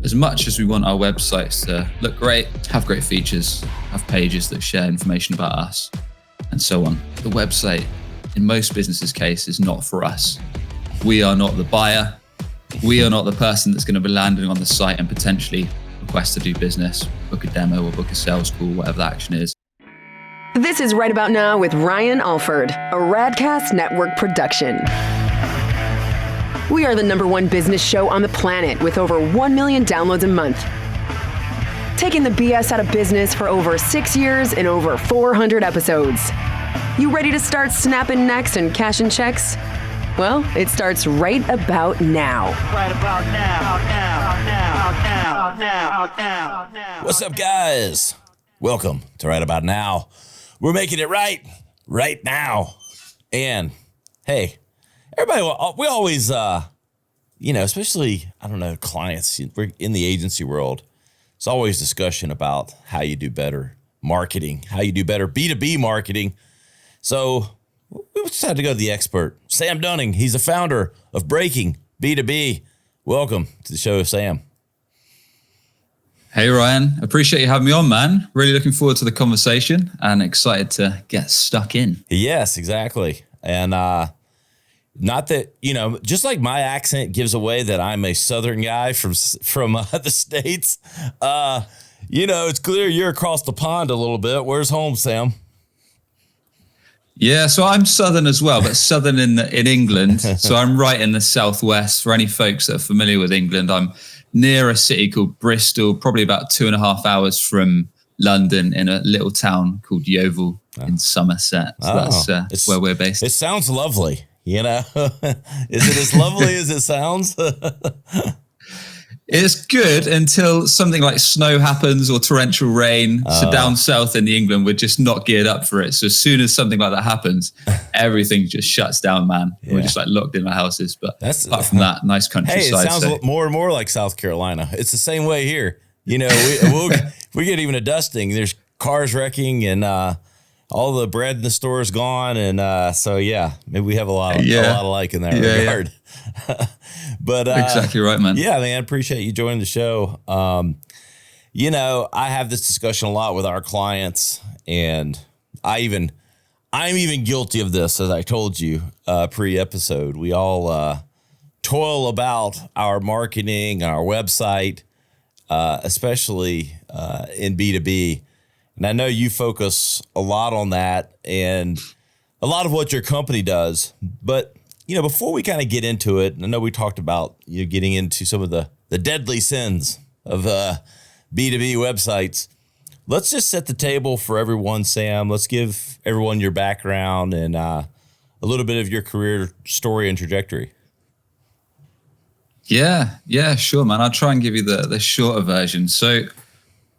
as much as we want our websites to look great, have great features, have pages that share information about us, and so on, the website, in most businesses' case, is not for us. We are not the buyer. We are not the person that's going to be landing on the site and potentially request to do business, book a demo or book a sales call, whatever the action is. This is Right About Now with Ryan Alford, a Radcast Network production. We are the #1 business show on the planet with over 1 million downloads a month. Taking the BS out of business for over 6 years and over 400 episodes. You ready to start snapping necks and cashing checks? Well, it starts right about now. Right about now. What's up, guys? Welcome to Right About Now. We're making it right now. And hey, everybody, we always, especially, clients, we're in the agency world. It's always discussion about how you do better marketing, how you do better B2B marketing. So we decided to go to the expert, Sam Dunning. He's the founder of Breaking B2B. Welcome to the show, Sam. Hey, Ryan. Appreciate you having me on, man. Really looking forward to the conversation and excited to get stuck in. Yes, exactly. And not that, just like my accent gives away that I'm a Southern guy from the States, it's clear you're across the pond a little bit. Where's home, Sam? Yeah, so I'm Southern as well, but Southern in England. So I'm right in the Southwest. For any folks that are familiar with England, I'm near a city called Bristol, probably about 2.5 hours from London, in a little town called Yeovil in Somerset. So that's where we're based. It sounds lovely, Is it as lovely as it sounds? It's good until something like snow happens or torrential rain. So down south in England, we're just not geared up for it. So as soon as something like that happens, everything just shuts down, man. Yeah. We're just like locked in our houses. But apart from that, nice countryside. Hey, it sounds more and more like South Carolina. It's the same way here. We get even a dusting. There's cars wrecking and all the bread in the store is gone. And maybe we have a lot alike in that regard. Yeah. But exactly right, man. Yeah, man, appreciate you joining the show. I have this discussion a lot with our clients, and I'm even guilty of this, as I told you pre-episode. We all toil about our marketing, our website, especially in B2B. And I know you focus a lot on that and a lot of what your company does, but before we kind of get into it, I know we talked about getting into some of the deadly sins of B2B websites. Let's just set the table for everyone, Sam. Let's give everyone your background and a little bit of your career story and trajectory. Yeah, sure, man. I'll try and give you the shorter version. So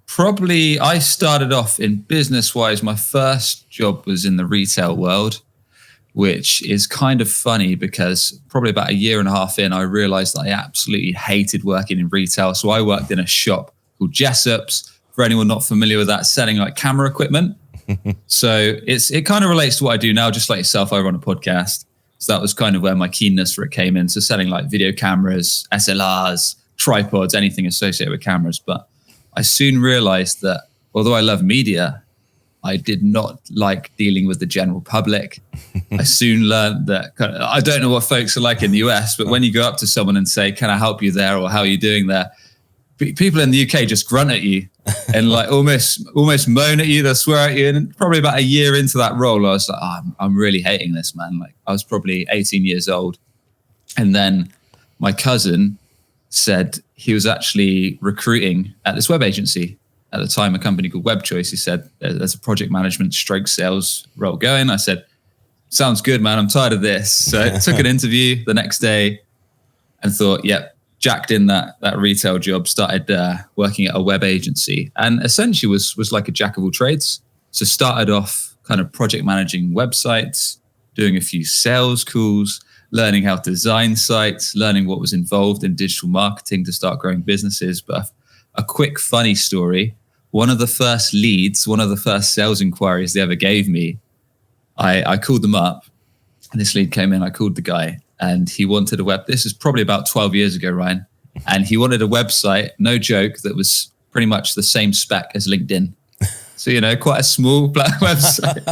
probably I started off in business-wise. My first job was in the retail world, which is kind of funny because probably about 1.5 years in, I realized that I absolutely hated working in retail. So I worked in a shop called Jessup's. For anyone not familiar with that, selling like camera equipment. So it kind of relates to what I do now, just like yourself. I run a podcast. So that was kind of where my keenness for it came in. So selling like video cameras, SLRs, tripods, anything associated with cameras. But I soon realized that although I love media, I did not like dealing with the general public. I soon learned that I don't know what folks are like in the US, but when you go up to someone and say, "Can I help you there?" or "How are you doing there?" people in the UK just grunt at you and like almost moan at you. They'll swear at you. And probably about 1 year into that role, I was like, I'm really hating this, man. Like I was probably 18 years old. And then my cousin said he was actually recruiting at this web agency. At the time, a company called Web Choice. He said, there's a project management / sales role going. I said, sounds good, man. I'm tired of this. So I took an interview the next day and thought, yep, jacked in that retail job, started working at a web agency, and essentially was like a jack of all trades. So started off kind of project managing websites, doing a few sales calls, learning how to design sites, learning what was involved in digital marketing to start growing businesses. But a quick funny story, one of the first leads, one of the first sales inquiries they ever gave me, I called them up, and this lead came in. I called the guy, and he wanted a web. This is probably about 12 years ago, Ryan. and he wanted a website, no joke, that was pretty much the same spec as LinkedIn. So, quite a small website.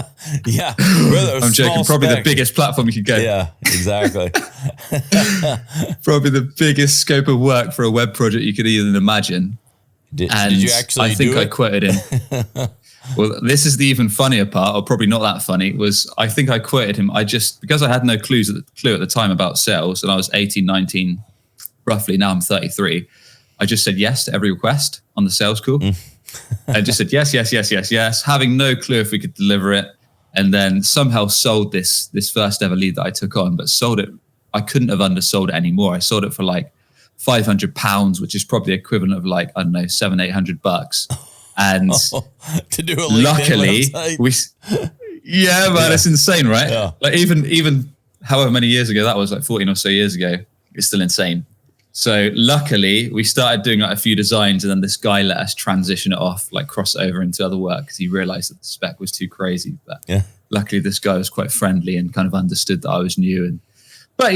Yeah. Brother, I'm joking. Probably the biggest platform you could go. Yeah, exactly. Probably the biggest scope of work for a web project you could even imagine. Did you actually I think I quoted him. Well, this is the even funnier part, or probably not that funny, was I think I quoted him. Because I had no clue at the time about sales, and I was 18, 19, roughly. Now I'm 33. I just said yes to every request on the sales call. I just said yes, having no clue if we could deliver it. And then somehow sold this first ever lead that I took on, but sold it. I couldn't have undersold it anymore. I sold it for like £500, which is probably equivalent of like, I don't know, $700-800. And to do a luckily website. Man, it's insane, right? Yeah. Like even however many years ago that was, like 14 or so years ago, it's still insane. So luckily we started doing like a few designs, and then this guy let us transition it off, like cross it over into other work, because he realized that the spec was too crazy. But luckily this guy was quite friendly and kind of understood that I was new. But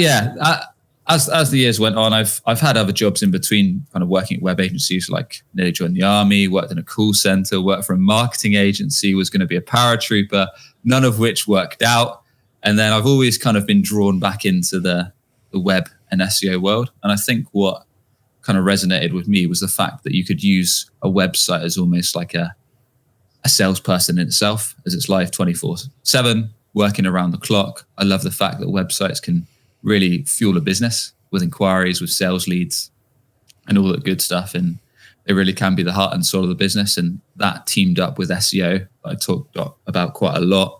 as the years went on, I've had other jobs in between, kind of working at web agencies, like nearly joined the army, worked in a call center, worked for a marketing agency, was going to be a paratrooper, none of which worked out. And then I've always kind of been drawn back into the web and SEO world. And I think what kind of resonated with me was the fact that you could use a website as almost like a salesperson in itself, as it's live 24/7, working around the clock. I love the fact that websites can really fuel a business with inquiries, with sales leads, and all that good stuff. And it really can be the heart and soul of the business. And that teamed up with SEO, I talked about quite a lot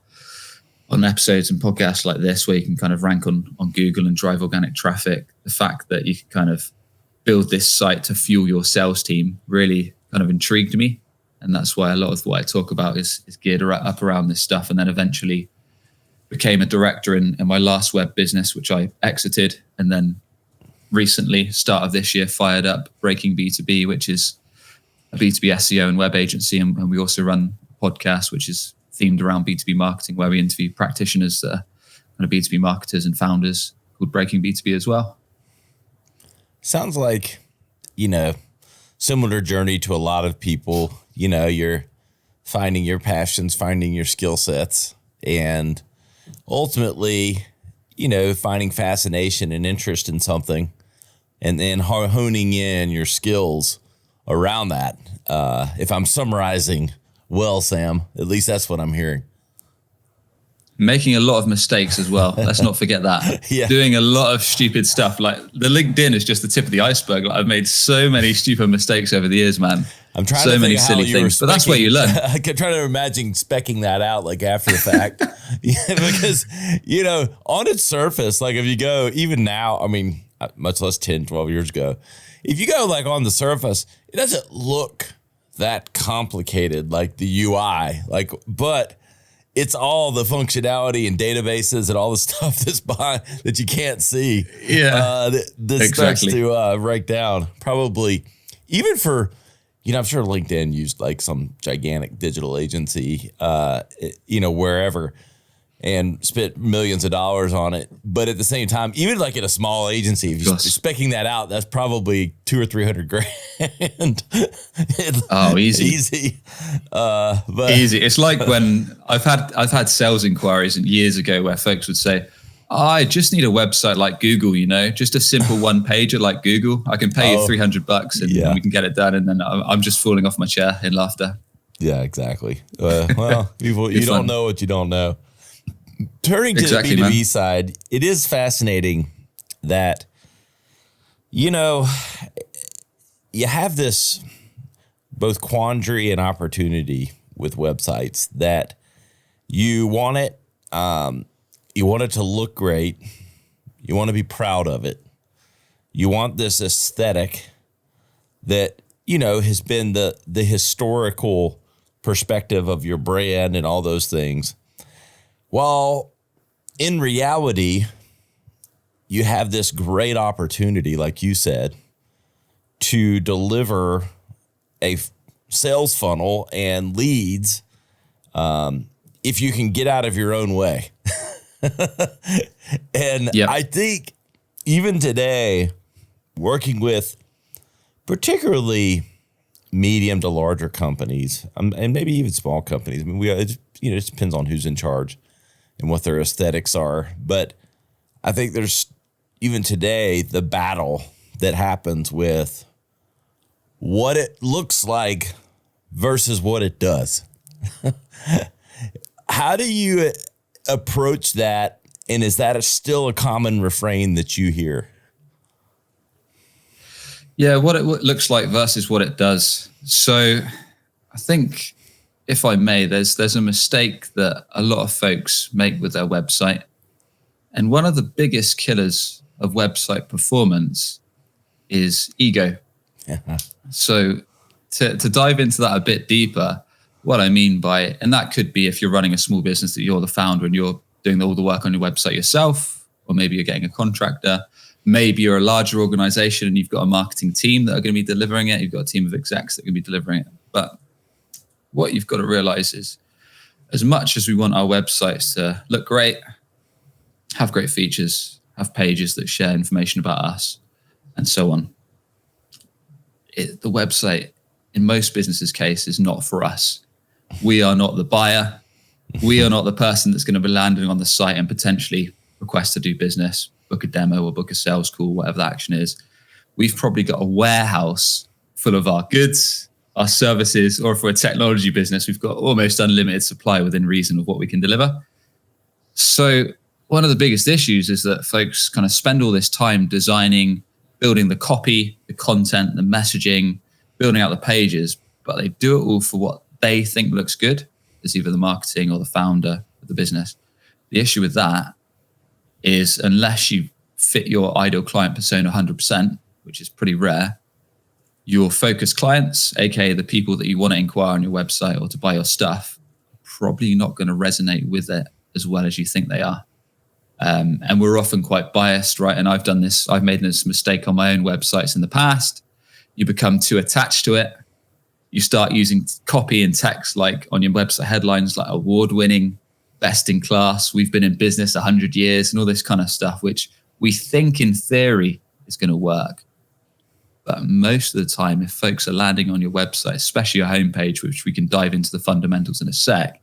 on episodes and podcasts like this, where you can kind of rank on Google and drive organic traffic. The fact that you can kind of build this site to fuel your sales team really kind of intrigued me. And that's why a lot of what I talk about is geared up around this stuff. And then eventually became a director in my last web business, which I exited. And then recently, start of this year, fired up Breaking B2B, which is a B2B SEO and web agency. And we also run a podcast, which is themed around B2B marketing, where we interview practitioners that are kind of B2B marketers and founders, called Breaking B2B as well. Sounds like, similar journey to a lot of people. You're finding your passions, finding your skill sets, and ultimately, finding fascination and interest in something, and then honing in your skills around that. If I'm summarizing well, Sam, at least that's what I'm hearing. Making a lot of mistakes as well. Let's not forget that. Yeah. Doing a lot of stupid stuff. Like the LinkedIn is just the tip of the iceberg. Like, I've made so many stupid mistakes over the years, man. I'm trying so to many think silly things, but that's where you learn. I could try to imagine specking that out like after the fact, because, on its surface, like if you go even now, I mean, much less 10, 12 years ago, if you go like on the surface, it doesn't look that complicated, like the UI, but it's all the functionality and databases and all the stuff that's behind that you can't see. Yeah, that starts to break down. Probably even for, I'm sure LinkedIn used like some gigantic digital agency, wherever, and spent millions of dollars on it. But at the same time, even like at a small agency, if you're specking that out, that's probably $200 or $300 grand. Oh, easy. Easy. It's like when I've had sales inquiries years ago where folks would say, I just need a website like Google, just a simple one pager like Google. I can pay you $300 and we can get it done. And then I'm just falling off my chair in laughter. Yeah, exactly. Well, you don't know what you don't know. Turning to the B2B side, it is fascinating that, you have this both quandary and opportunity with websites that you want it to look great. You want to be proud of it. You want this aesthetic that, has been the historical perspective of your brand and all those things. Well, in reality, you have this great opportunity, like you said, to deliver a sales funnel and leads if you can get out of your own way. And I think even today, working with particularly medium to larger companies, and maybe even small companies. I mean, it just depends on who's in charge and what their aesthetics are. But I think there's, even today, the battle that happens with what it looks like versus what it does. How do you approach that? And is that still a common refrain that you hear? Yeah, what it looks like versus what it does. So I think, if I may, there's a mistake that a lot of folks make with their website. And one of the biggest killers of website performance is ego. So to dive into that a bit deeper, what I mean by, and that could be if you're running a small business that you're the founder and you're doing all the work on your website yourself, or maybe you're getting a contractor. Maybe you're a larger organization and you've got a marketing team that are going to be delivering it. You've got a team of execs that are going to be delivering it. But what you've got to realize is, as much as we want our websites to look great, have great features, have pages that share information about us, and so on, the website, in most businesses' case, is not for us. We are not the buyer. We are not the person that's going to be landing on the site and potentially request to do business, book a demo or book a sales call, whatever the action is. We've probably got a warehouse full of our goods, our services, or if we're a technology business, we've got almost unlimited supply within reason of what we can deliver. So one of the biggest issues is that folks kind of spend all this time designing, building the copy, the content, the messaging, building out the pages, but they do it all for what they think looks good as either the marketing or the founder of the business. The issue with that is, unless you fit your ideal client persona 100%, which is pretty rare, your focus clients, aka the people that you want to inquire on your website or to buy your stuff, are probably not going to resonate with it as well as you think they are. And we're often quite biased, right? And I've made this mistake on my own websites in the past. You become too attached to it. You start using copy and text like on your website headlines, like award-winning, best in class, we've been in business 100 years and all this kind of stuff, which we think in theory is going to work. But most of the time, if folks are landing on your website, especially your homepage, which we can dive into the fundamentals in a sec,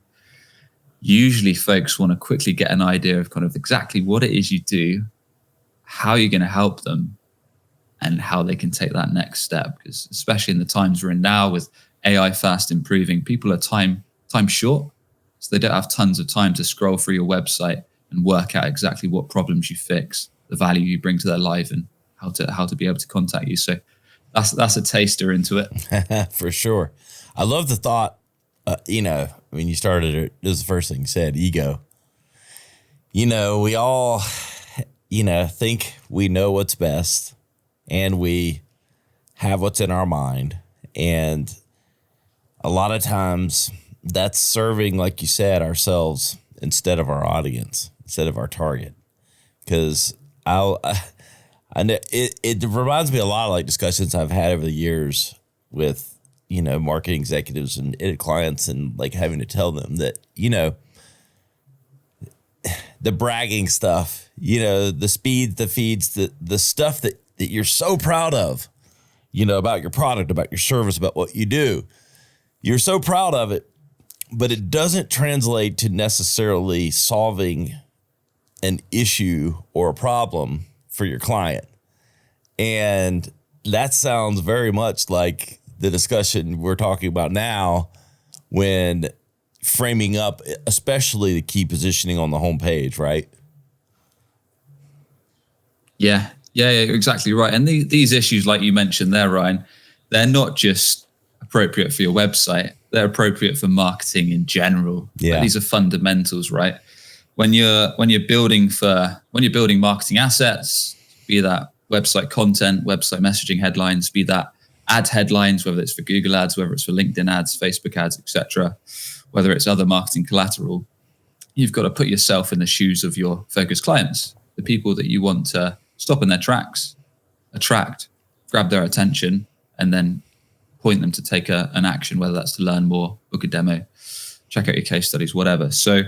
usually folks want to quickly get an idea of kind of exactly what it is you do, how you're going to help them, and how they can take that next step. Because especially in the times we're in now with AI fast improving, people are time short. So they don't have tons of time to scroll through your website and work out exactly what problems you fix, the value you bring to their life, and how to be able to contact you. So that's a taster into it. For sure. I love the thought, when you started it, this is the first thing you said, ego. We all, think we know what's best and we have what's in our mind. And a lot of times that's serving, like you said, ourselves instead of our audience, instead of our target. Because I know it reminds me a lot of like discussions I've had over the years with, marketing executives and clients, and like having to tell them that, the bragging stuff, the speed, the feeds, the stuff that you're so proud of, about your product, about your service, about what you do. You're so proud of it, but it doesn't translate to necessarily solving an issue or a problem for your client. And that sounds very much like the discussion we're talking about now when framing up, especially the key positioning on the homepage, right? Yeah, you're exactly right. And these issues, like you mentioned there, Ryan, they're not just appropriate for your website. They're appropriate for marketing in general. Yeah. Like, these are fundamentals, right? When you're building marketing assets, be that website content, website messaging headlines, be that ad headlines, whether it's for Google ads, whether it's for LinkedIn ads, Facebook ads, etc., whether it's other marketing collateral, you've got to put yourself in the shoes of your focus clients, the people that you want to stop in their tracks, attract, grab their attention, and then point them to take an action, whether that's to learn more, book a demo, check out your case studies, whatever. So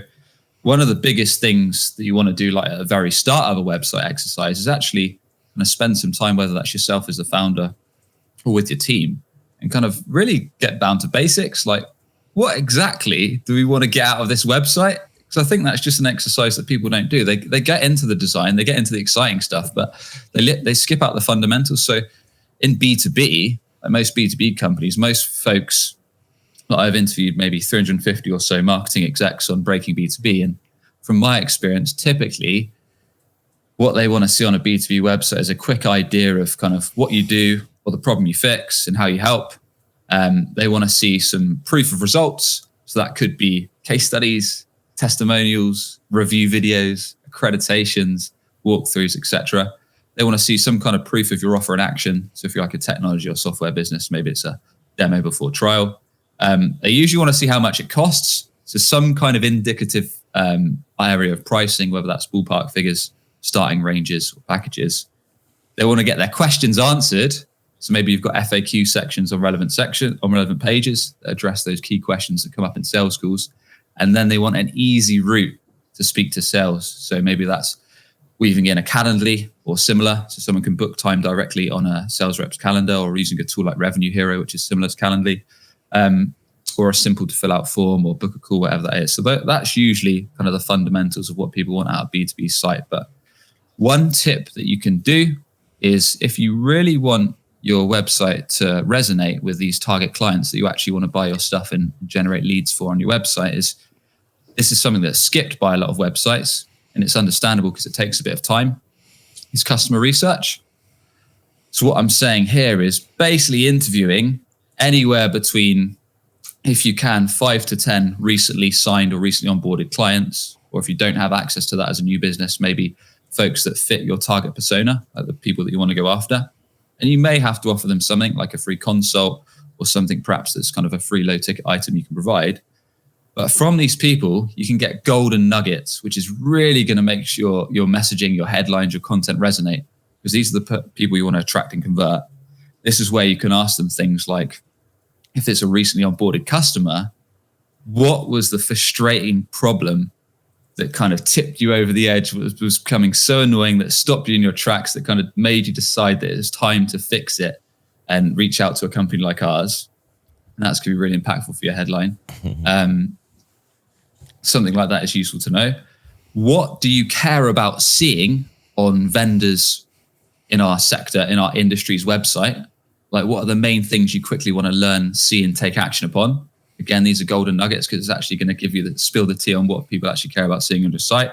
one of the biggest things that you want to do, like at the very start of a website exercise, is actually spend some time, whether that's yourself as the founder or with your team and kind of really get down to basics. Like, what exactly do we want to get out of this website? Because I think that's just an exercise that people don't do. They get into the design, they get into the exciting stuff, but they skip out the fundamentals. So in B2B, like most B2B companies, most folks that I've interviewed, maybe 350 or so marketing execs on breaking B2B. And from my experience, typically what they want to see on a B2B website is a quick idea of kind of what you do or the problem you fix and how you help. They want to see some proof of results. So that could be case studies, testimonials, review videos, accreditations, walkthroughs, etc. They want to see some kind of proof of your offer in action. So if you're like a technology or software business, maybe it's a demo before trial. They usually want to see how much it costs. So some kind of indicative area of pricing, whether that's ballpark figures, starting ranges, or packages. They want to get their questions answered. So maybe you've got FAQ sections on relevant pages that address those key questions that come up in sales calls. And then they want an easy route to speak to sales. So maybe that's weaving in a Calendly or similar, so someone can book time directly on a sales rep's calendar, or using a tool like Revenue Hero, which is similar to Calendly, or a simple to fill out form or book a call, whatever that is. So that's usually kind of the fundamentals of what people want out of B2B site. But one tip that you can do is, if you really want your website to resonate with these target clients that you actually want to buy your stuff and generate leads for on your website, this is something that's skipped by a lot of websites, and it's understandable because it takes a bit of time, is customer research. So what I'm saying here is basically interviewing anywhere between, if you can, 5 to 10 recently signed or recently onboarded clients, or if you don't have access to that as a new business, maybe folks that fit your target persona, like the people that you want to go after. And you may have to offer them something like a free consult or something perhaps that's kind of a free low ticket item you can provide. But from these people, you can get golden nuggets, which is really going to make sure your messaging, your headlines, your content resonate, because these are the people you want to attract and convert. This is where you can ask them things like, if it's a recently onboarded customer, what was the frustrating problem that kind of tipped you over the edge, was becoming so annoying that stopped you in your tracks, that kind of made you decide that it's time to fix it and reach out to a company like ours? And that's going to be really impactful for your headline. Something like that is useful to know. What do you care about seeing on vendors in our sector, in our industry's website? Like, what are the main things you quickly want to learn, see, and take action upon? Again, these are golden nuggets because it's actually going to give you spill the tea on what people actually care about seeing on your site.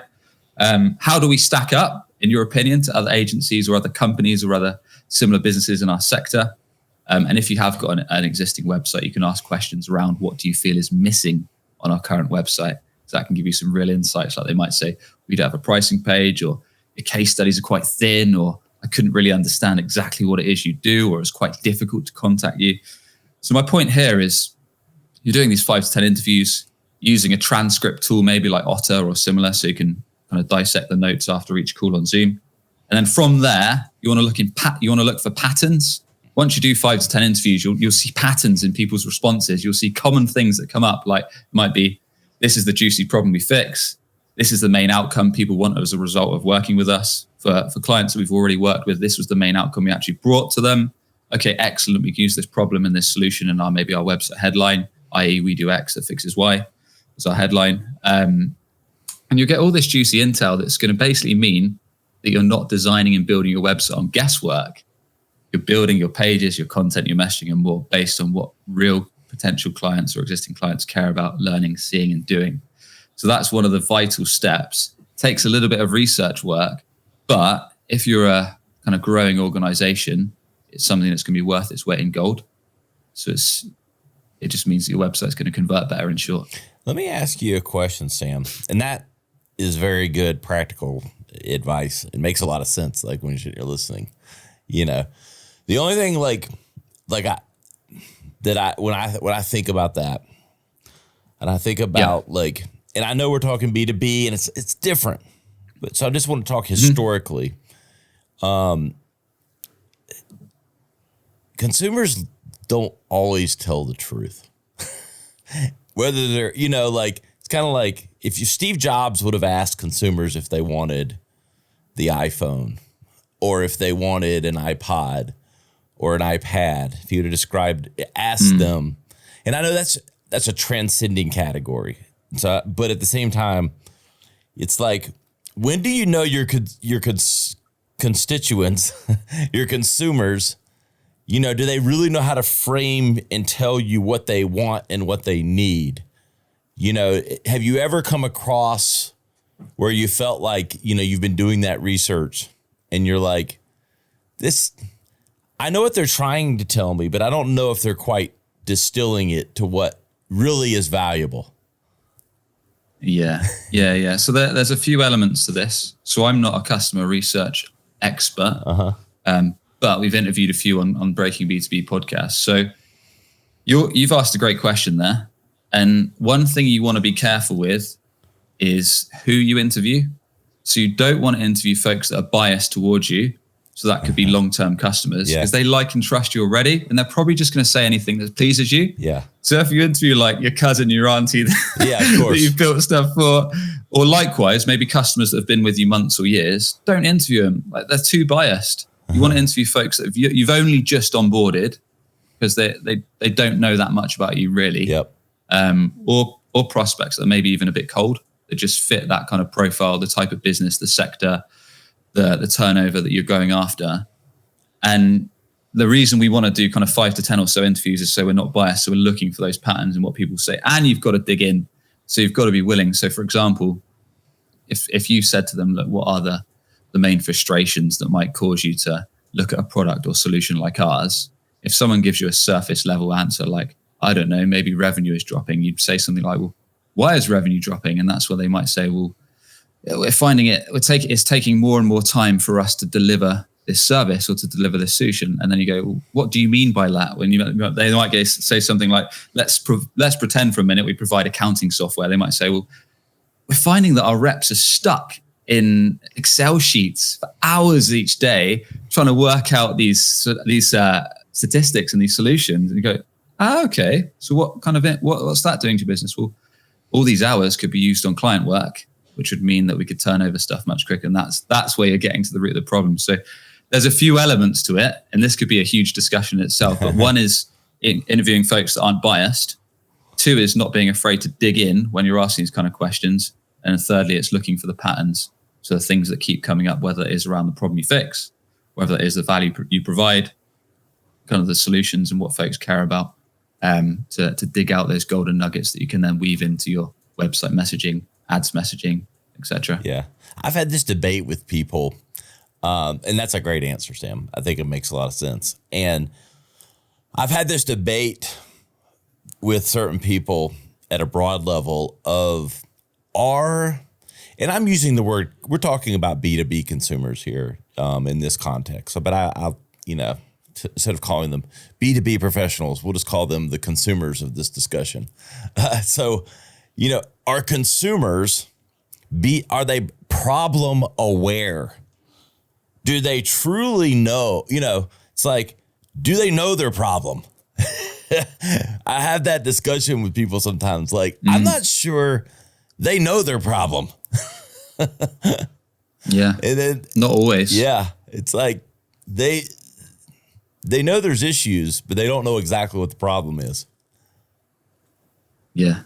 How do we stack up, in your opinion, to other agencies or other companies or other similar businesses in our sector? And if you have got an existing website, you can ask questions around, what do you feel is missing on our current website? So that can give you some real insights. Like, they might say, we don't have a pricing page, or your case studies are quite thin, or I couldn't really understand exactly what it is you do, or it's quite difficult to contact you. So my point here is, you're doing these 5 to 10 interviews using a transcript tool, maybe like Otter or similar, so you can kind of dissect the notes after each call on Zoom. And then from there, you want to look for patterns. Once you do 5 to 10 interviews, you'll see patterns in people's responses. You'll see common things that come up, like it might be, this is the juicy problem we fix. This is the main outcome people want as a result of working with us. For clients that we've already worked with, this was the main outcome we actually brought to them. Okay, excellent. We can use this problem and this solution in maybe our website headline, i.e. we do X that fixes Y, as our headline. And you'll get all this juicy intel that's going to basically mean that you're not designing and building your website on guesswork. You're building your pages, your content, your messaging, and more based on what real potential clients or existing clients care about learning, seeing, and doing. So that's one of the vital steps. It takes a little bit of research work, but if you're a kind of growing organization, it's something that's going to be worth its weight in gold. So it just means that your website's going to convert better, in short. Let me ask you a question, Sam. And that is very good practical advice. It makes a lot of sense, like when you're listening. You know, the only thing when I think about that, and I think about and I know we're talking B2B and it's different, but so I just want to talk historically. Consumers don't always tell the truth. Whether they're, it's kind of like if Steve Jobs would have asked consumers if they wanted the iPhone, or if they wanted an iPod, or an iPad, if you would have asked them, and I know that's a transcending category. So, but at the same time, it's like, when do you know your constituents, your consumers, do they really know how to frame and tell you what they want and what they need? Have you ever come across where you felt like, you've been doing that research and you're like, I know what they're trying to tell me, but I don't know if they're quite distilling it to what really is valuable. Yeah. So there's a few elements to this. So I'm not a customer research expert, but we've interviewed a few on Breaking B2B podcasts. So you've asked a great question there. And one thing you want to be careful with is who you interview. So you don't want to interview folks that are biased towards you. So that could be long-term customers because they like and trust you already. And they're probably just going to say anything that pleases you. Yeah. So if you interview like your cousin, your auntie that you've built stuff for, or likewise, maybe customers that have been with you months or years, don't interview them. Like, they're too biased. You want to interview folks that you've only just onboarded because they don't know that much about you really. Yep. Or prospects that are maybe even a bit cold, that just fit that kind of profile, the type of business, the sector, the turnover that you're going after. And the reason we want to do kind of 5 to 10 or so interviews is so we're not biased. So we're looking for those patterns and what people say, and you've got to dig in. So you've got to be willing. So for example, if you said to them, look, what are the main frustrations that might cause you to look at a product or solution like ours? If someone gives you a surface level answer, like, I don't know, maybe revenue is dropping, you'd say something like, well, why is revenue dropping? And that's where they might say, well, we're finding it's taking more and more time for us to deliver this service or to deliver this solution. And then you go, well, what do you mean by that? When they might say something like, let's pretend for a minute we provide accounting software. They might say, well, we're finding that our reps are stuck in Excel sheets for hours each day trying to work out these statistics and these solutions. And you go, okay, so what's that doing to business? Well, all these hours could be used on client work, which would mean that we could turn over stuff much quicker. And that's where you're getting to the root of the problem. So there's a few elements to it, and this could be a huge discussion in itself. But one is interviewing folks that aren't biased. 2 is not being afraid to dig in when you're asking these kind of questions. And thirdly, it's looking for the patterns. So the things that keep coming up, whether it is around the problem you fix, whether it is the value you provide, kind of the solutions and what folks care about, to dig out those golden nuggets that you can then weave into your website messaging, ads messaging, etc. Yeah. I've had this debate with people, and that's a great answer, Sam. I think it makes a lot of sense. And I've had this debate with certain people at a broad level of and I'm using the word, we're talking about B2B consumers here in this context. So, but I'll instead of calling them B2B professionals, we'll just call them the consumers of this discussion. Are consumers, are they problem aware? Do they truly know? It's like, do they know their problem? I have that discussion with people sometimes. Like, I'm not sure they know their problem. Yeah. And then, not always. Yeah. It's like they know there's issues, but they don't know exactly what the problem is. Yeah.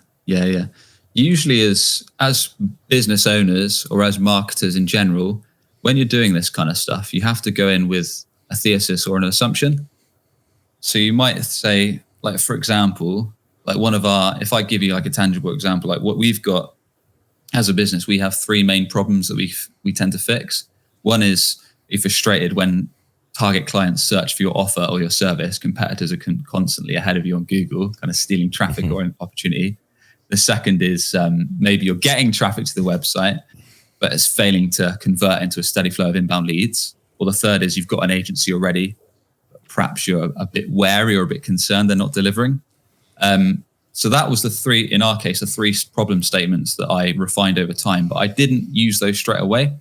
Usually as business owners or as marketers in general, when you're doing this kind of stuff, you have to go in with a thesis or an assumption. So you might say, like, for example, like if I give you like a tangible example, like what we've got as a business, we have 3 main problems that we tend to fix. One is you're frustrated when target clients search for your offer or your service. Competitors are constantly ahead of you on Google, kind of stealing traffic or an opportunity. The second is maybe you're getting traffic to the website, but it's failing to convert into a steady flow of inbound leads. Or the third is you've got an agency already, but perhaps you're a bit wary or a bit concerned they're not delivering. So that was the 3 problem statements that I refined over time, but I didn't use those straight away.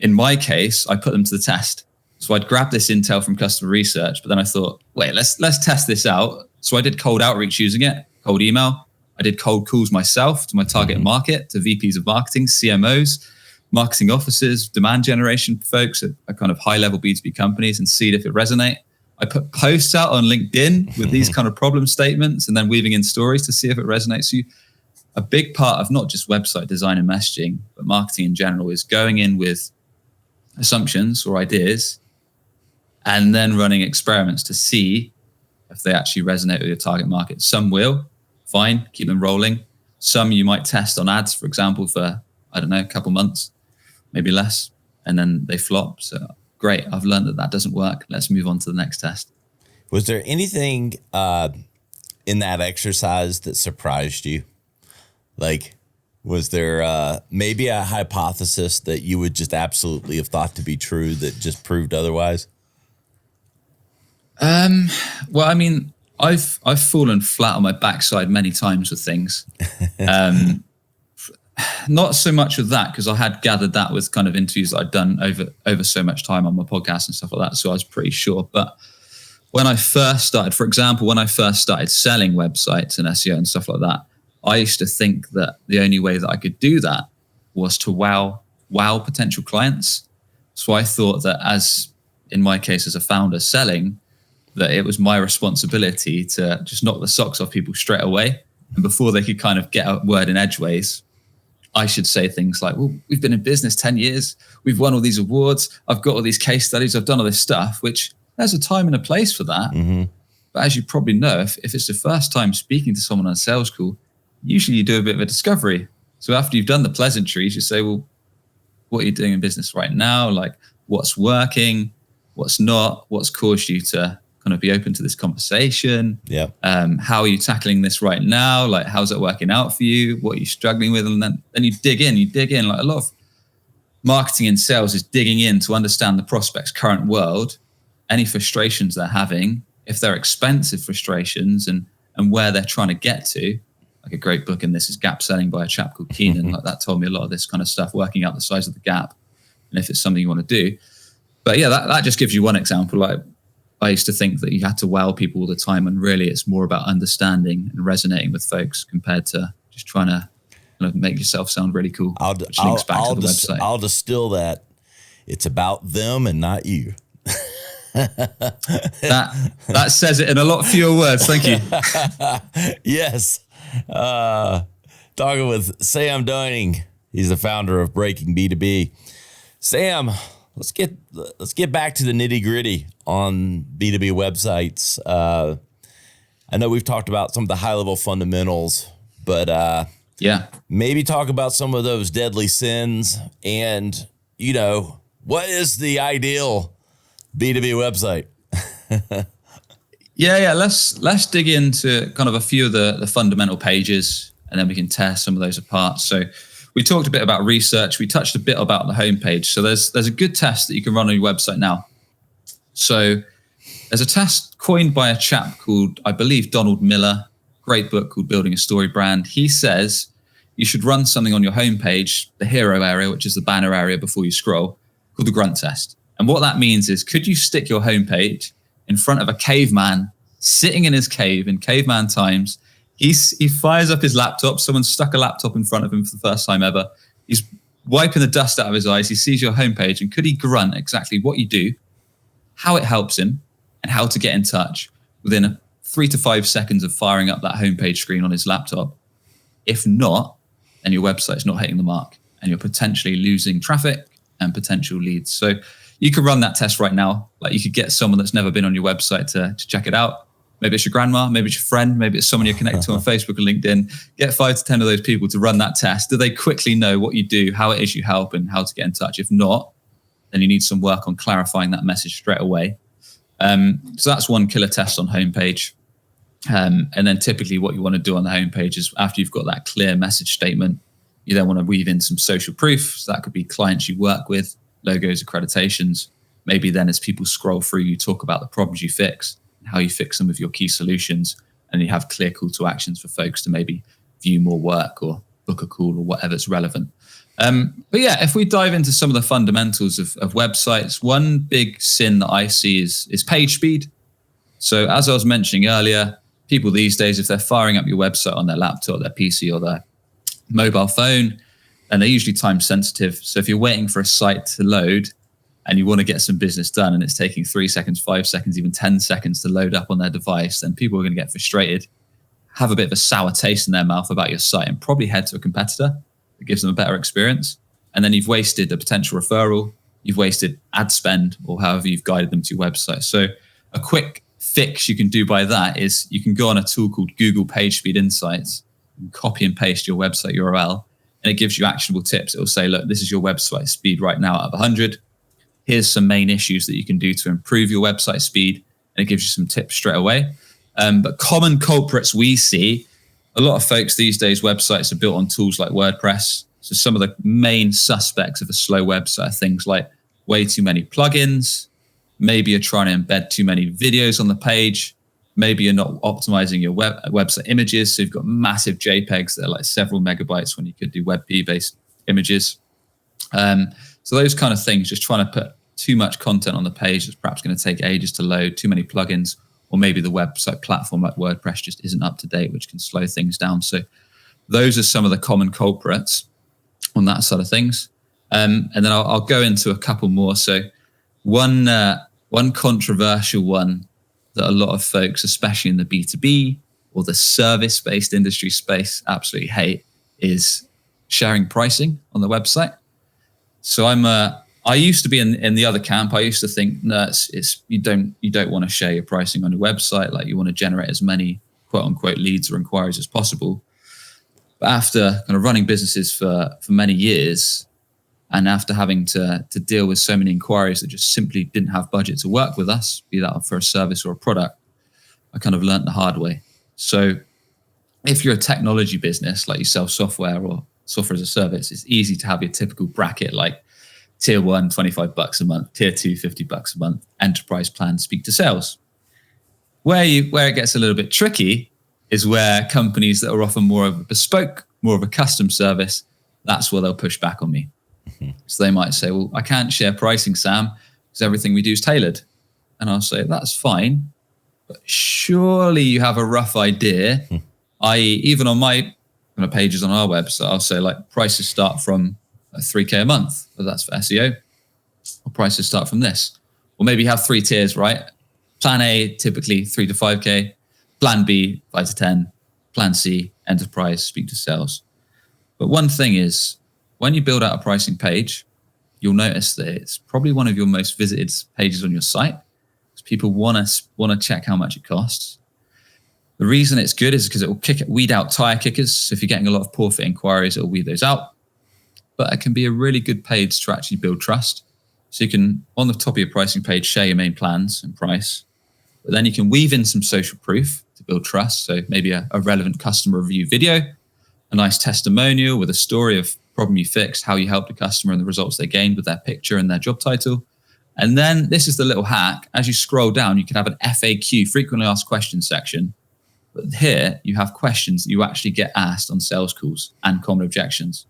In my case, I put them to the test. So I'd grab this intel from customer research, but then I thought, wait, let's test this out. So I did cold outreach using it, cold email. I did cold calls myself to my target market, to VPs of marketing, CMOs, marketing officers, demand generation folks at kind of high-level B2B companies, and see if it resonate. I put posts out on LinkedIn with these kind of problem statements and then weaving in stories to see if it resonates. So a big part of not just website design and messaging, but marketing in general is going in with assumptions or ideas and then running experiments to see if they actually resonate with your target market. Some will, fine, keep them rolling. Some you might test on ads, for example, for, I don't know, a couple months, maybe less, and then they flop. So great, I've learned that doesn't work. Let's move on to the next test. Was there anything in that exercise that surprised you? Like, was there maybe a hypothesis that you would just absolutely have thought to be true that just proved otherwise? Well, I mean, I've fallen flat on my backside many times with things. Not so much with that, because I had gathered that with kind of interviews that I'd done over so much time on my podcast and stuff like that. So I was pretty sure. But when I first started, for example, when I first started selling websites and SEO and stuff like that, I used to think that the only way that I could do that was to wow potential clients. So I thought that, as in my case as a founder selling, that it was my responsibility to just knock the socks off people straight away. And before they could kind of get a word in edgeways, I should say things like, well, we've been in business 10 years. We've won all these awards. I've got all these case studies. I've done all this stuff, which there's a time and a place for that. Mm-hmm. But as you probably know, if it's the first time speaking to someone on a sales call, usually you do a bit of a discovery. So after you've done the pleasantries, you say, well, what are you doing in business right now? Like, what's working? What's not? What's caused you to kind of be open to this conversation? Yeah. How are you tackling this right now? Like, how's it working out for you? What are you struggling with? And then you dig in. Like, a lot of marketing and sales is digging in to understand the prospect's current world, any frustrations they're having, if they're expensive frustrations, and where they're trying to get to. Like, a great book in this is Gap Selling by a chap called Keenan. Like, that told me a lot of this kind of stuff, working out the size of the gap and if it's something you want to do. But yeah, that just gives you one example. Like, I used to think that you had to wow people all the time, and really it's more about understanding and resonating with folks compared to just trying to kind of make yourself sound really cool. Which links back to the website. I'll distill that. It's about them and not you. That says it in a lot fewer words. Thank you. Yes. Talking with Sam Dunning. He's the founder of Breaking B2B. Sam, let's get back to the nitty gritty on B2B websites. I know we've talked about some of the high level fundamentals, but maybe talk about some of those deadly sins and, what is the ideal B2B website? Yeah. Let's dig into kind of a few of the fundamental pages, and then we can tear some of those apart. So we talked a bit about research. We touched a bit about the homepage. So there's a good test that you can run on your website now. So there's a test coined by a chap called, I believe, Donald Miller. Great book called Building a Story Brand. He says you should run something on your homepage, the hero area, which is the banner area before you scroll, called the grunt test. And what that means is, could you stick your homepage in front of a caveman sitting in his cave in caveman times? He fires up his laptop. Someone stuck a laptop in front of him for the first time ever. He's wiping the dust out of his eyes. He sees your homepage, and could he grunt exactly what you do, how it helps him, and how to get in touch within 3 to 5 seconds of firing up that homepage screen on his laptop? If not, then your website's not hitting the mark, and you're potentially losing traffic and potential leads. So you can run that test right now. Like, you could get someone that's never been on your website to check it out. Maybe it's your grandma, maybe it's your friend, maybe it's someone you're connected to on Facebook or LinkedIn. Get 5 to 10 of those people to run that test. Do they quickly know what you do, how it is you help, and how to get in touch? If not, then you need some work on clarifying that message straight away. So that's one killer test on homepage. And then typically what you want to do on the homepage is, after you've got that clear message statement, you then want to weave in some social proof. So that could be clients you work with, logos, accreditations. Maybe then as people scroll through, you talk about the problems you fix, how you fix some of your key solutions, and you have clear call to actions for folks to maybe view more work or book a call or whatever's relevant. But yeah, if we dive into some of the fundamentals of websites, one big sin that I see is page speed. So as I was mentioning earlier, people these days, if they're firing up your website on their laptop, their PC, or their mobile phone, and they're usually time sensitive. So if you're waiting for a site to load, and you want to get some business done and it's taking 3 seconds, 5 seconds, even 10 seconds to load up on their device, then people are going to get frustrated, have a bit of a sour taste in their mouth about your site, and probably head to a competitor that gives them a better experience. And then you've wasted a potential referral, you've wasted ad spend, or however you've guided them to your website. So a quick fix you can do by that is you can go on a tool called Google Page Speed Insights and copy and paste your website URL, and it gives you actionable tips. It will say, look, this is your website speed right now out of 100. Here's some main issues that you can do to improve your website speed, and it gives you some tips straight away. But common culprits we see, a lot of folks these days, websites are built on tools like WordPress. So some of the main suspects of a slow website are things like way too many plugins. Maybe you're trying to embed too many videos on the page. Maybe you're not optimizing your website images. So you've got massive JPEGs that are like several megabytes when you could do WebP-based images. So those kind of things, just trying to put too much content on the page that's perhaps going to take ages to load, too many plugins, or maybe the website platform like WordPress just isn't up to date, which can slow things down. So those are some of the common culprits on that side of things. And then I'll go into a couple more. So one controversial one that a lot of folks, especially in the B2B or the service-based industry space, absolutely hate is sharing pricing on the website. So I used to be in the other camp. I used to think, no, you don't want to share your pricing on your website. Like, you want to generate as many quote unquote leads or inquiries as possible. But after kind of running businesses for many years, and after having to deal with so many inquiries that just simply didn't have budget to work with us, be that for a service or a product, I kind of learned the hard way. So if you're a technology business, like you sell software or software as a service, it's easy to have your typical bracket like tier 1, $25 a month, tier 2, $50 a month, enterprise plan, speak to sales. Where it gets a little bit tricky is where companies that are often more of a bespoke, more of a custom service, that's where they'll push back on me. Mm-hmm. So they might say, well, I can't share pricing, Sam, because everything we do is tailored. And I'll say, that's fine, but surely you have a rough idea, i.e. even on my pages on our website, I'll say like prices start from $3K a month, whether that's for SEO, or prices start from this. Or maybe you have 3 tiers, right? Plan A, typically 3 to 5K. Plan B, 5 to 10. Plan C, enterprise, speak to sales. But one thing is, when you build out a pricing page, you'll notice that it's probably one of your most visited pages on your site, because people want to check how much it costs. The reason it's good is because it will weed out tire kickers. So if you're getting a lot of poor fit inquiries, it'll weed those out. But it can be a really good page to actually build trust. So you can, on the top of your pricing page, share your main plans and price. But then you can weave in some social proof to build trust. So maybe a relevant customer review video, a nice testimonial with a story of problem you fixed, how you helped the customer and the results they gained with their picture and their job title. And then this is the little hack. As you scroll down, you can have an FAQ, frequently asked questions section. But here you have questions that you actually get asked on sales calls and common objections.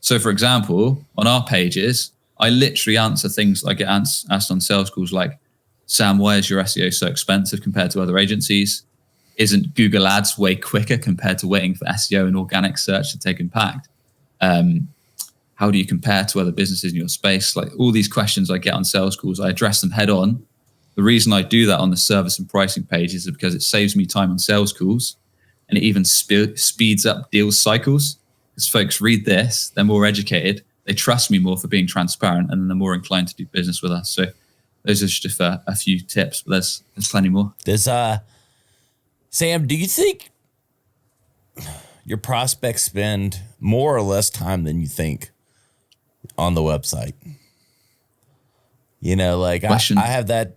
So for example, on our pages, I literally answer things I get asked on sales calls like, Sam, why is your SEO so expensive compared to other agencies? Isn't Google Ads way quicker compared to waiting for SEO and organic search to take impact? How do you compare to other businesses in your space? Like all these questions I get on sales calls, I address them head on. The reason I do that on the service and pricing pages is because it saves me time on sales calls, and it even speeds up deal cycles. As folks read this, they're more educated, they trust me more for being transparent, and then they're more inclined to do business with us. So those are just a few tips, but there's plenty more. Sam, do you think your prospects spend more or less time than you think on the website? You know, like I have that,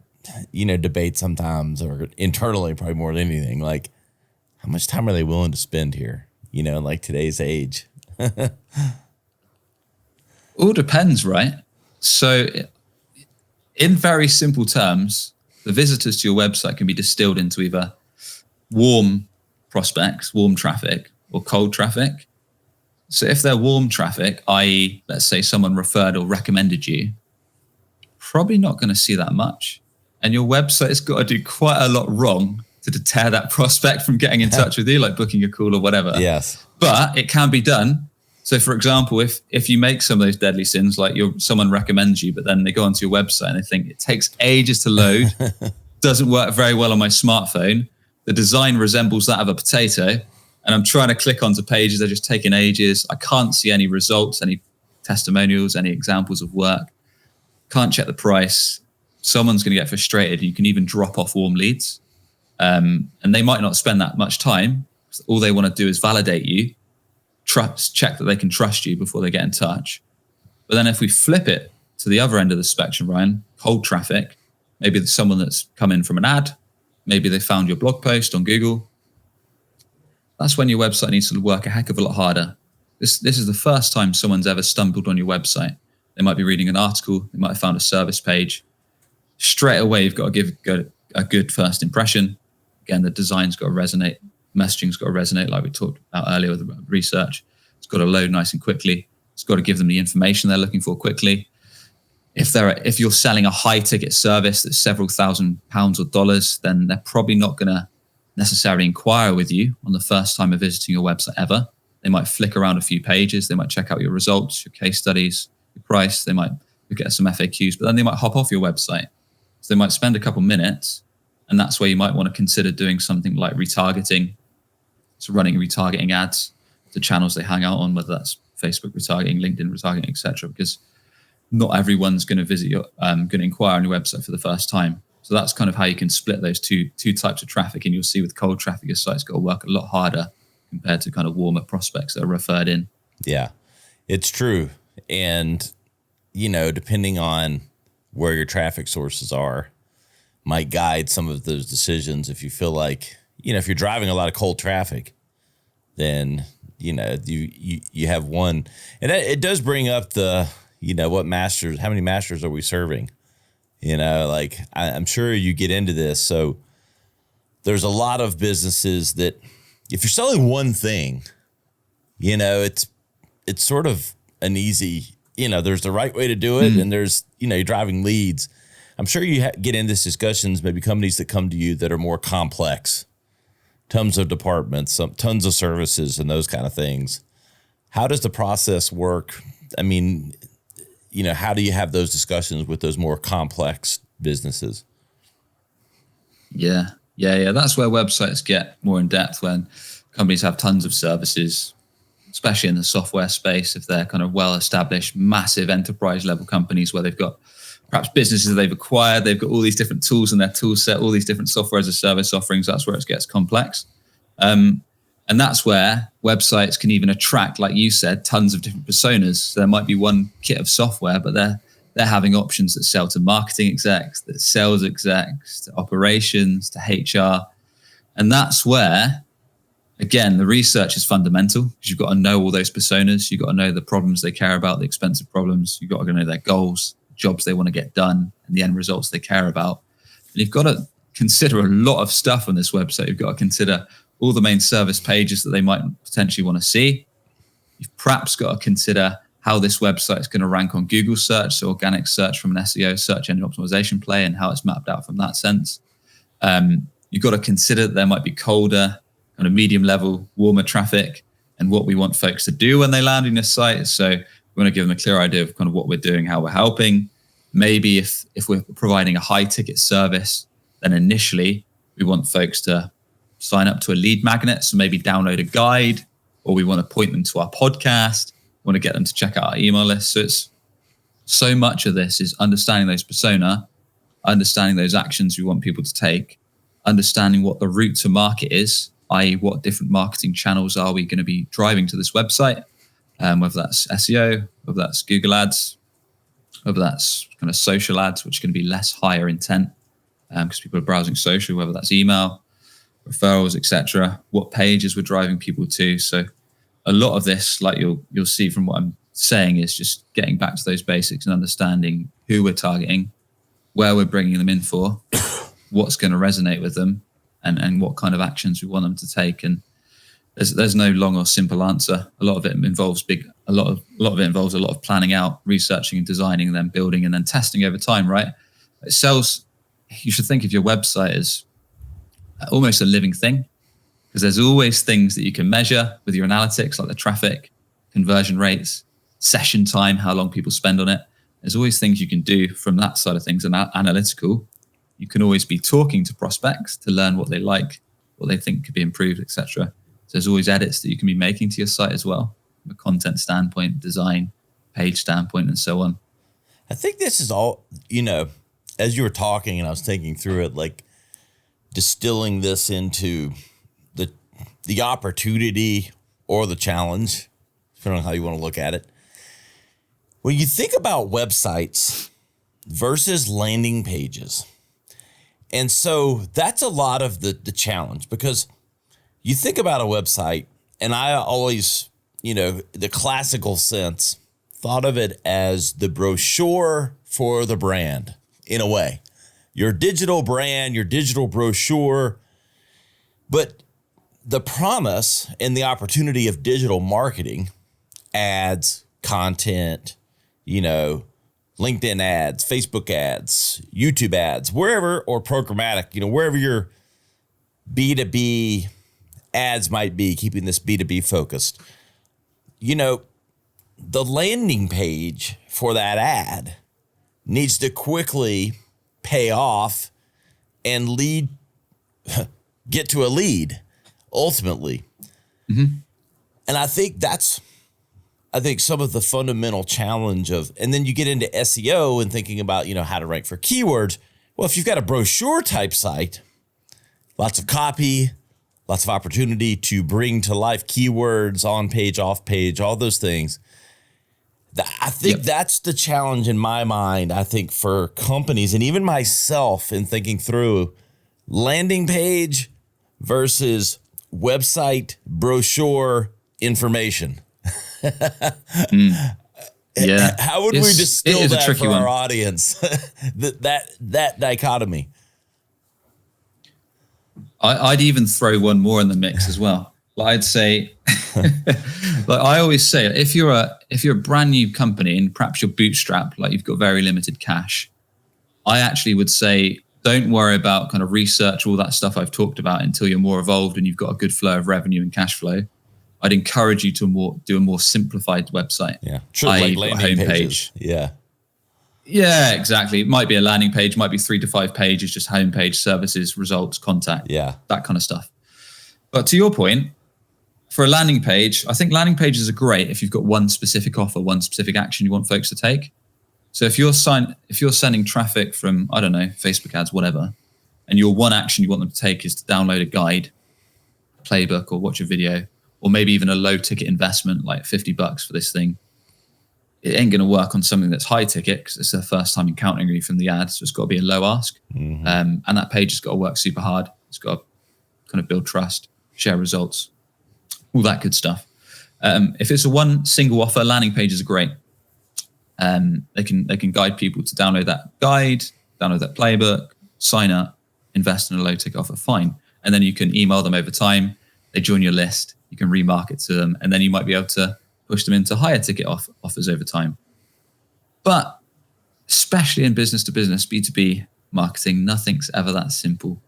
debate sometimes, or internally probably more than anything. Like, how much time are they willing to spend here? In like today's age. All depends, right? So in very simple terms, the visitors to your website can be distilled into either warm prospects, warm traffic, or cold traffic. So if they're warm traffic, i.e., let's say someone referred or recommended you, probably not going to see that much. And your website has got to do quite a lot wrong to deter that prospect from getting in touch with you, like booking a call or whatever. Yes. But it can be done. So for example, if you make some of those deadly sins, like someone recommends you, but then they go onto your website and they think it takes ages to load, doesn't work very well on my smartphone, the design resembles that of a potato, and I'm trying to click onto pages, they're just taking ages. I can't see any results, any testimonials, any examples of work. Can't check the price. Someone's going to get frustrated. You can even drop off warm leads. And they might not spend that much time. All they want to do is validate you, check that they can trust you before they get in touch. But then if we flip it to the other end of the spectrum, Ryan, cold traffic, maybe there's someone that's come in from an ad, maybe they found your blog post on Google. That's when your website needs to work a heck of a lot harder. This is the first time someone's ever stumbled on your website. They might be reading an article, they might have found a service page. Straight away, you've got to give a good first impression. Again, the design's got to resonate, messaging's got to resonate, like we talked about earlier with the research. It's got to load nice and quickly. It's got to give them the information they're looking for quickly. If you're selling a high ticket service that's several £1,000s or dollars, then they're probably not going to necessarily inquire with you on the first time of visiting your website ever. They might flick around a few pages. They might check out your results, your case studies, your price. They might look at some FAQs, but then they might hop off your website. So they might spend a couple minutes, and that's where you might want to consider doing something like retargeting. So running retargeting ads to channels they hang out on, whether that's Facebook retargeting, LinkedIn retargeting, etc. Because not everyone's going to visit your, going to inquire on your website for the first time. So that's kind of how you can split those two types of traffic. And you'll see with cold traffic, your site's got to work a lot harder compared to kind of warmer prospects that are referred in. Yeah, it's true. And, depending on where your traffic sources are, might guide some of those decisions. If you feel like, if you're driving a lot of cold traffic, then, you have one. And it does bring up the, how many masters are we serving? I'm sure you get into this. So there's a lot of businesses that if you're selling one thing, it's sort of an easy, there's the right way to do it. And there's, you're driving leads. I'm sure you get into discussions, maybe companies that come to you that are more complex, tons of departments, tons of services and those kind of things. How does the process work? I mean, how do you have those discussions with those more complex businesses? Yeah. That's where websites get more in depth, when companies have tons of services, especially in the software space. If they're kind of well-established, massive enterprise level companies where they've got perhaps businesses they've acquired, they've got all these different tools in their tool set, all these different software as a service offerings. That's where it gets complex. And that's where websites can even attract, like you said, tons of different personas. So there might be one kit of software, but they're having options that sell to marketing execs, that sales execs, to operations, to HR. And that's where, again, the research is fundamental, because you've got to know all those personas. You've got to know the problems they care about, the expensive problems. You've got to know their goals, jobs they want to get done, and the end results they care about. And you've got to consider a lot of stuff on this website. You've got to consider all the main service pages that they might potentially want to see. You've perhaps got to consider how this website is going to rank on Google search, so organic search from an SEO, search engine optimization play, and how it's mapped out from that sense. You've got to consider that there might be colder, kind of medium level, warmer traffic, and what we want folks to do when they land on your site. So we want to give them a clear idea of kind of what we're doing, how we're helping. Maybe if we're providing a high ticket service, then initially we want folks to sign up to a lead magnet. So maybe download a guide, or we want to point them to our podcast. We want to get them to check out our email list. So it's so much of this is understanding those persona, understanding those actions we want people to take, understanding what the route to market is, i.e. what different marketing channels are we going to be driving to this website, whether that's SEO, whether that's Google ads, whether that's kind of social ads, which are going to be less higher intent because people are browsing social, whether that's email, referrals, etc. What pages we're driving people to. So a lot of this, like you'll see from what I'm saying, is just getting back to those basics and understanding who we're targeting, where we're bringing them in for, what's going to resonate with them, and what kind of actions we want them to take. And there's no long or simple answer. A lot of it involves a lot of it involves a lot of planning out, researching and designing, and then building and then testing over time, right? It sells. You should think of your website as almost a living thing, because there's always things that you can measure with your analytics, like the traffic. conversion rates, session time, how long people spend on it. There's always things you can do from that side of things and analytical. You can always be talking to prospects to learn what they like, what they think could be improved, etc. So there's always edits that you can be making to your site as well, from a content standpoint, design, page standpoint, and so on. I think this is all, as you were talking and I was thinking through it, like distilling this into the opportunity or the challenge, depending on how you want to look at it. When you think about websites versus landing pages, and so that's a lot of the challenge, because you think about a website, and I always, the classical sense, thought of it as the brochure for the brand, in a way. Your digital brand, your digital brochure. But the promise and the opportunity of digital marketing, ads, content, LinkedIn ads, Facebook ads, YouTube ads, wherever, or programmatic, wherever your B2B ads might be, keeping this B2B focused. The landing page for that ad needs to quickly pay off and get to a lead ultimately. Mm-hmm. And I think that's some of the fundamental challenge and then you get into SEO and thinking about, how to rank for keywords. Well, if you've got a brochure type site, lots of copy, lots of opportunity to bring to life keywords on page, off page, all those things. I think that's the challenge in my mind, I think, for companies and even myself in thinking through landing page versus website brochure information. Yeah. How would we distill that for our audience? that dichotomy. I'd even throw one more in the mix as well. I'd say, like I always say, if you're a brand new company and perhaps you're bootstrapped, like you've got very limited cash, I actually would say don't worry about kind of research, all that stuff I've talked about, until you're more evolved and you've got a good flow of revenue and cash flow. I'd encourage you to do a more simplified website. Yeah, true, like landing pages. Yeah, exactly. It might be a landing page, might be 3 to 5 pages, just homepage, services, results, contact, that kind of stuff. But to your point, for a landing page, I think landing pages are great if you've got one specific offer, one specific action you want folks to take. So if you're sending traffic from, I don't know, Facebook ads, whatever, and your one action you want them to take is to download a guide, a playbook, or watch a video, or maybe even a low ticket investment, like $50 for this thing, it ain't going to work on something that's high ticket because it's their first time encountering you from the ad. So it's got to be a low ask. Mm-hmm. And that page has got to work super hard. It's got to kind of build trust, share results, all that good stuff. If it's a one single offer, landing pages are great. They can guide people to download that guide, download that playbook, sign up, invest in a low ticket offer, fine. And then you can email them over time. They join your list. You can remarket to them, and then you might be able to push them into higher ticket offers over time. But especially in business to business, B2B marketing, nothing's ever that simple.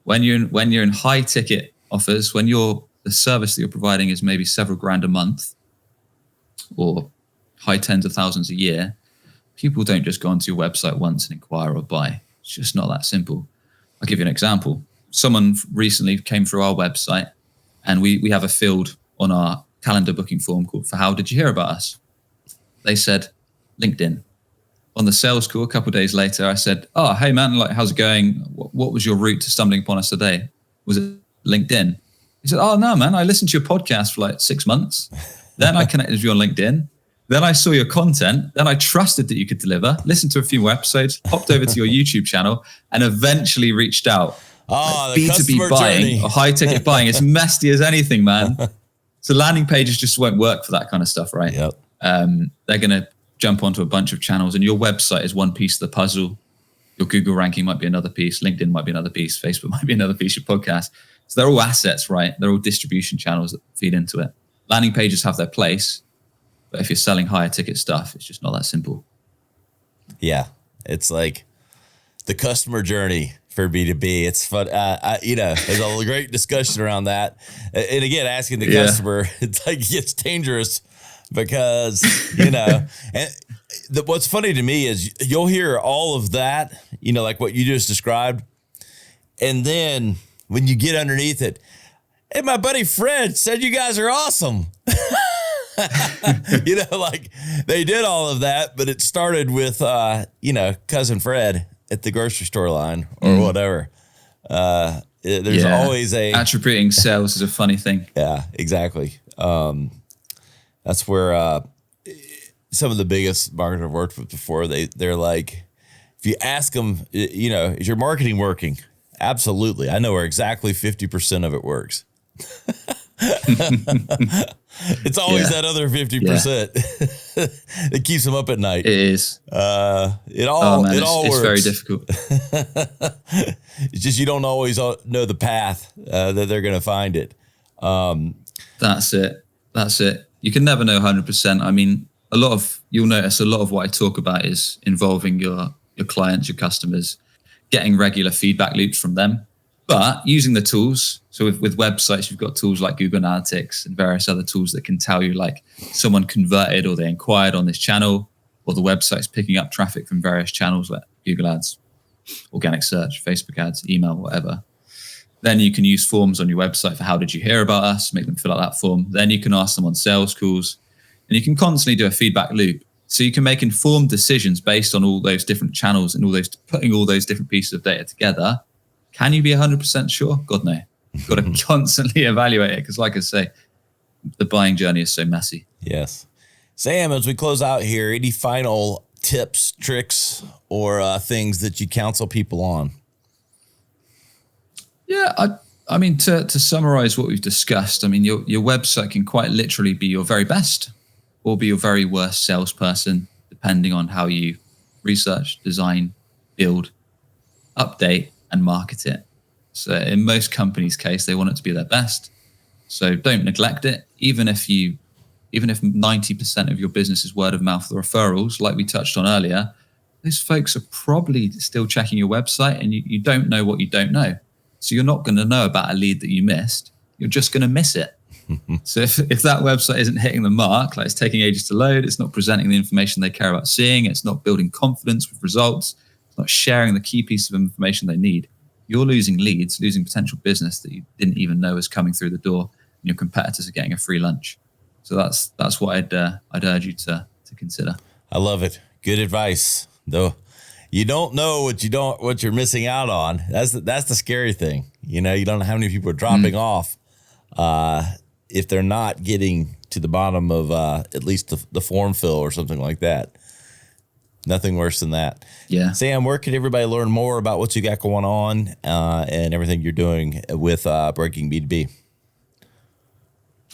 When you're in high ticket offers, when the service that you're providing is maybe several grand a month or high tens of thousands a year, people don't just go onto your website once and inquire or buy. It's just not that simple. I'll give you an example. Someone recently came through our website, and we have a field on our calendar booking form called "For How Did You Hear About Us?" They said LinkedIn. On the sales call a couple of days later, I said, "Oh, hey man, like how's it going? What was your route to stumbling upon us today? Was it LinkedIn?" He said, "Oh no, man, I listened to your podcast for like 6 months. Then I connected with you on LinkedIn. Then I saw your content. Then I trusted that you could deliver. Listened to a few more episodes. Hopped over to your YouTube channel, and eventually reached out." Oh, like B2B buying journey. Or high ticket buying is messy as anything, man. So landing pages just won't work for that kind of stuff, right? Yep. They're going to jump onto a bunch of channels, and your website is one piece of the puzzle. Your Google ranking might be another piece. LinkedIn might be another piece. Facebook might be another piece. Your podcast. So they're all assets, right? They're all distribution channels that feed into it. Landing pages have their place, but if you're selling higher ticket stuff, it's just not that simple. Yeah. It's like the customer journey for B2B. It's fun. There's a great discussion around that. And again, asking the customer, it's like, it gets dangerous because, and what's funny to me is you'll hear all of that, like what you just described. And then when you get underneath it, hey, my buddy Fred said you guys are awesome. Like they did all of that, but it started with, cousin Fred at the grocery store line or whatever. There's always attributing sales is a funny thing. Yeah, exactly. That's where some of the biggest marketers I've worked with before, they're like, if you ask them, is your marketing working? Absolutely. I know where exactly 50% of it works. It's always that other 50% that keeps them up at night. It is. It all works. It's very difficult. It's just you don't always know the path that they're going to find it. That's it. You can never know 100%. I mean, you'll notice a lot of what I talk about is involving your clients, your customers, getting regular feedback loops from them. But using the tools, so with websites, you've got tools like Google Analytics and various other tools that can tell you like someone converted or they inquired on this channel, or the website's picking up traffic from various channels like Google Ads, organic search, Facebook ads, email, whatever. Then you can use forms on your website for how did you hear about us, make them fill out that form. Then you can ask them on sales calls, and you can constantly do a feedback loop. So you can make informed decisions based on all those different channels and putting all those different pieces of data together. Can you be 100% sure? God, no. You've got to constantly evaluate it because, like I say, the buying journey is so messy. Yes. Sam, as we close out here, any final tips, tricks, or things that you counsel people on? Yeah, I mean, to summarize what we've discussed, I mean, your website can quite literally be your very best or be your very worst salesperson, depending on how you research, design, build, update, and market it. So in most companies' case, they want it to be their best. So don't neglect it. Even if 90% of your business is word of mouth or referrals, like we touched on earlier, those folks are probably still checking your website, and you don't know what you don't know. So you're not going to know about a lead that you missed. You're just going to miss it. So if that website isn't hitting the mark, like it's taking ages to load, it's not presenting the information they care about seeing, it's not building confidence with results, not sharing the key piece of information they need, you're losing leads, losing potential business that you didn't even know was coming through the door, and your competitors are getting a free lunch. So that's what I'd urge you to consider. I love it. Good advice. Though you don't know what you're missing out on. That's the scary thing. You don't know how many people are dropping off if they're not getting to the bottom of at least the form fill or something like that. Nothing worse than that. Yeah. Sam, where can everybody learn more about what you got going on and everything you're doing with Breaking B2B?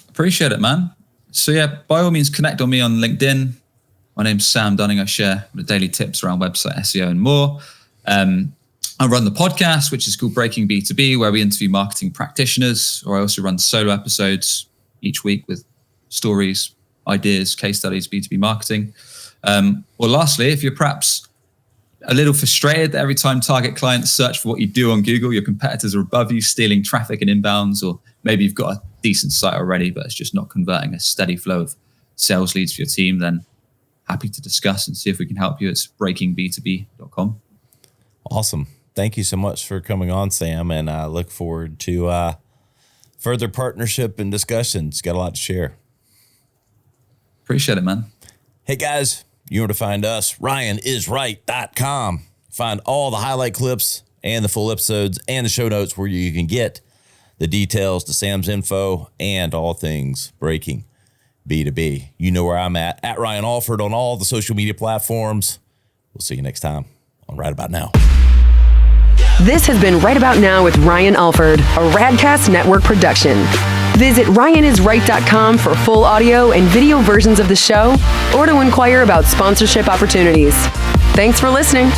Appreciate it, man. So yeah, by all means, connect on me on LinkedIn. My name's Sam Dunning. I share the daily tips around website SEO and more. I run the podcast, which is called Breaking B2B, where we interview marketing practitioners, or I also run solo episodes each week with stories, ideas, case studies, B2B marketing. Or lastly, if you're perhaps a little frustrated that every time target clients search for what you do on Google, your competitors are above you, stealing traffic and inbounds, or maybe you've got a decent site already, but it's just not converting a steady flow of sales leads for your team, then happy to discuss and see if we can help you. It's breakingb2b.com. Awesome. Thank you so much for coming on, Sam, and I look forward to further partnership and discussions. Got a lot to share. Appreciate it, man. Hey, guys, you know where to find us, ryanisright.com. Find all the highlight clips and the full episodes and the show notes where you can get the details to Sam's info and all things breaking B2B. You know where I'm at Ryan Alford on all the social media platforms. We'll see you next time on Right About Now. This has been Right About Now with Ryan Alford, a Radcast Network production. Visit ryanisright.com for full audio and video versions of the show, or to inquire about sponsorship opportunities. Thanks for listening.